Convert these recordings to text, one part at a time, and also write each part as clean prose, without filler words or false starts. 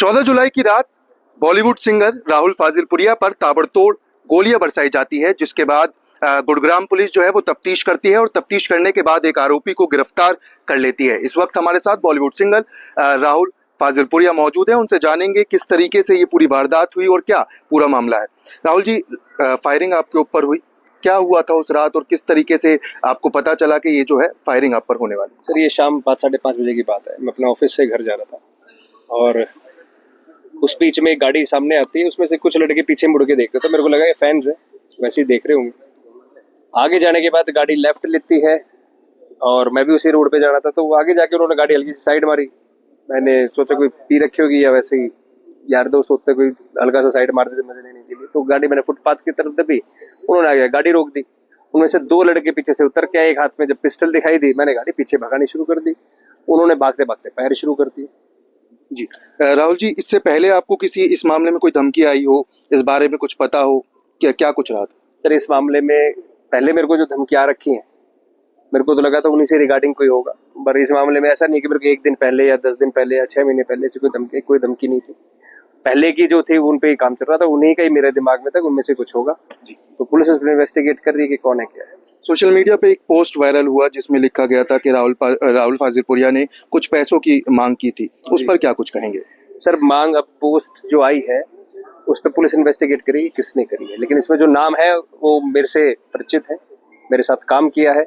14 जुलाई की रात बॉलीवुड सिंगर राहुल फाजिलपुरिया पर ताबड़तोड़ गोलियां बरसाई जाती है, जिसके बाद गुरुग्राम पुलिस जो है वो तफ्तीश करती है और तफ्तीश करने के बाद एक आरोपी को गिरफ्तार कर लेती है। इस वक्त हमारे साथ बॉलीवुड सिंगर राहुल फाजिलपुरिया मौजूद है, उनसे जानेंगे किस तरीके से ये पूरी वारदात हुई और क्या पूरा मामला है। राहुल जी, फायरिंग आपके ऊपर हुई, क्या हुआ था उस रात और किस तरीके से आपको पता चला कि ये जो है फायरिंग आप पर होने वाली? सर, ये शाम 5-5:30 बजे की बात है। मैं अपने ऑफिस से घर जा रहा था और उस बीच में एक गाड़ी सामने आती है, उसमें से कुछ लड़के पीछे मुड़ के देखते, तो मेरे को लगा ये फैंस है, वैसे ही देख रहे होंगे। आगे जाने के बाद गाड़ी लेफ्ट लेती है और मैं भी उसी रोड पे जा रहा था, तो वो आगे जाके उन्होंने गाड़ी हल्की सी साइड मारी। मैंने सोचा कोई पी रखी होगी या वैसे ही यार दोस्त होते कोई हल्का सा साइड मार देते मजे लेने के लिए, तो गाड़ी मैंने फुटपाथ की तरफ दबी, उन्होंने आ गया गाड़ी रोक दी। उनमें से 2 लड़के पीछे से उतर के आए, एक हाथ में जब पिस्टल दिखाई दी, मैंने गाड़ी पीछे भगानी शुरू कर दी, उन्होंने भागते भागते फायर शुरू कर दी। जी राहुल जी, इससे पहले आपको किसी इस मामले में कोई धमकी आई हो, इस बारे में कुछ पता हो, क्या क्या कुछ रहा था? सर, इस मामले में पहले मेरे को जो धमकी आ रखी है, मेरे को तो लगा था उन्हीं से रिगार्डिंग कोई होगा, पर इस मामले में ऐसा नहीं कि मेरे को 1 दिन पहले या 10 दिन पहले या 6 महीने पहले से कोई धमकी नहीं थी। पहले की जो थी उन पे ही काम चल रहा था, उन्हीं का ही मेरे दिमाग में था उनमें से कुछ होगा। जी, तो पुलिस इन्वेस्टिगेट कर रही है कि कौन है क्या है। सोशल मीडिया पे एक पोस्ट वायरल हुआ जिसमें लिखा गया था कि राहुल फाजिलपुरिया ने कुछ पैसों की मांग की थी, उस पर क्या कुछ कहेंगे? सर, मांग अब पोस्ट जो आई है उस पर पुलिस इन्वेस्टिगेट करेगी किसने करी है, लेकिन इसमें जो नाम है वो मेरे से परिचित है, मेरे साथ काम किया है।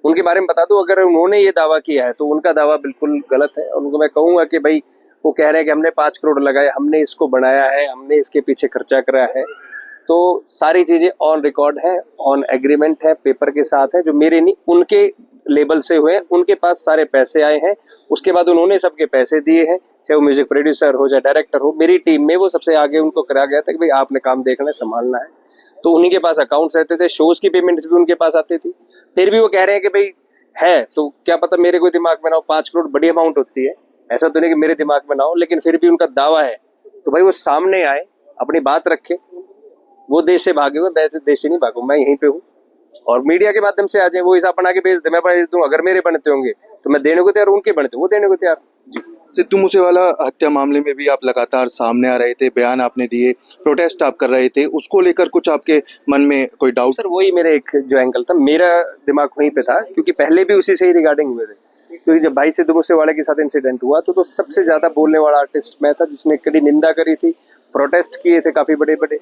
उनके बारे में बता दूं, अगर उन्होंने ये दावा किया है तो उनका दावा बिल्कुल गलत है। और उनको मैं कहूंगा कि भाई, वो कह रहे हैं कि हमने 5 करोड़ लगाए, हमने इसको बनाया है, हमने इसके पीछे खर्चा करा है, तो सारी चीजें ऑन रिकॉर्ड है, ऑन एग्रीमेंट है, पेपर के साथ है, जो मेरे नहीं उनके लेबल से हुए, उनके पास सारे पैसे आए हैं। उसके बाद उन्होंने सबके पैसे दिए हैं, चाहे वो म्यूजिक प्रोड्यूसर हो चाहे डायरेक्टर हो। मेरी टीम में वो सबसे आगे उनको करा गया था कि भाई आपने काम देखना है, संभालना है। तो उन्हीं के पास अकाउंट्स रहते थे, शोज की पेमेंट्स भी उनके पास आती थी। फिर भी वो कह रहे हैं कि भाई है, तो क्या पता मेरे कोई दिमाग में ना हो। 5 करोड़ बड़ी अमाउंट होती है, ऐसा तो नहीं कि मेरे दिमाग में ना हो, लेकिन फिर भी उनका दावा है, तो भाई वो सामने आए, अपनी बात रखे। वो देश से भागे हुए, मैं देश से नहीं भागू, मैं यहीं पे हूँ। और मीडिया के माध्यम से आ जाए, वो हिसाब बना के भेज दे, मैं भेज दूं। अगर मेरे बनते होंगे तो मैं देने को तैयार, उनके बनते वो देने को तैयार। जी, सिद्धू मूसेवाला हत्या मामले में भी आप लगातार सामने आ रहे थे, बयान आपने दिए, प्रोटेस्ट आप कर रहे थे, उसको लेकर कुछ आपके मन में कोई डाउट? सर, वही मेरे एक जो एंगल था, मेरा दिमाग वहीं पे था, क्योंकि पहले भी उसी से ही रिगार्डिंग हुए थे। क्योंकि जब भाई सिद्धू मूसेवाला के साथ इंसिडेंट हुआ तो सबसे ज्यादा बोलने वाला आर्टिस्ट मैं था, जिसने कड़ी निंदा करी थी, प्रोटेस्ट किए थे काफी बड़े बड़े,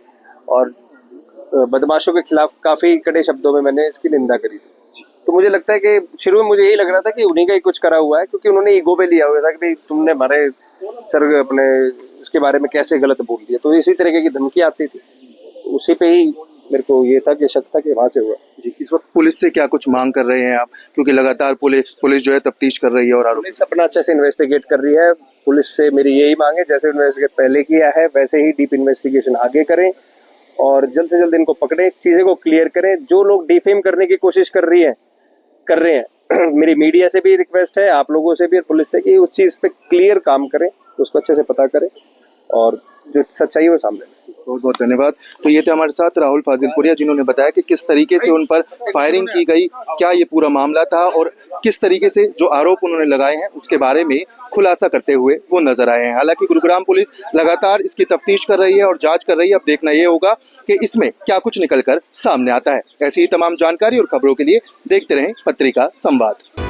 और बदमाशों के खिलाफ काफी कड़े शब्दों में मैंने इसकी निंदा करी थी। तो मुझे लगता है कि शुरू में मुझे यही लग रहा था कि उन्हीं का ही कुछ करा हुआ है, क्योंकि उन्होंने ईगो पे लिया हुआ था कि भाई तुमने हमारे सर अपने इसके बारे में कैसे गलत बोल दिया। तो इसी तरीके की धमकी आती थी, तो उसी पे ही मेरे को ये था कि शक था कि वहां से हुआ। जी, इस वक्त पुलिस से क्या कुछ मांग कर रहे हैं आप, क्योंकि लगातार पुलिस जो है तफ्तीश कर रही है और पुलिस अपना अच्छे से इन्वेस्टिगेट कर रही है। पुलिस से मेरी यही मांग है, जैसे इन्वेस्टिगेट पहले किया है वैसे ही डीप इन्वेस्टिगेशन आगे करें और जल्द से जल्द इनको पकड़ें, चीजें को क्लियर करें। जो लोग डिफेम करने की कोशिश कर रहे हैं मेरी मीडिया से भी रिक्वेस्ट है, आप लोगों से भी और पुलिस से, कि उस चीज पे क्लियर काम करें, उसको अच्छे से पता करें और जो सच्चाई है वो सामने। बहुत बहुत धन्यवाद। तो ये थे हमारे साथ राहुल फाजिलपुरिया, जिन्होंने बताया कि किस तरीके से उन पर फायरिंग की गई, क्या ये पूरा मामला था और किस तरीके से जो आरोप उन्होंने लगाए हैं उसके बारे में खुलासा करते हुए वो नजर आए हैं। हालांकि गुरुग्राम पुलिस लगातार इसकी तफ्तीश कर रही है और जांच कर रही है। अब देखना ये होगा कि इसमें क्या कुछ निकलकर सामने आता है। ऐसी ही तमाम जानकारी और खबरों के लिए देखते रहें पत्रिका संवाद।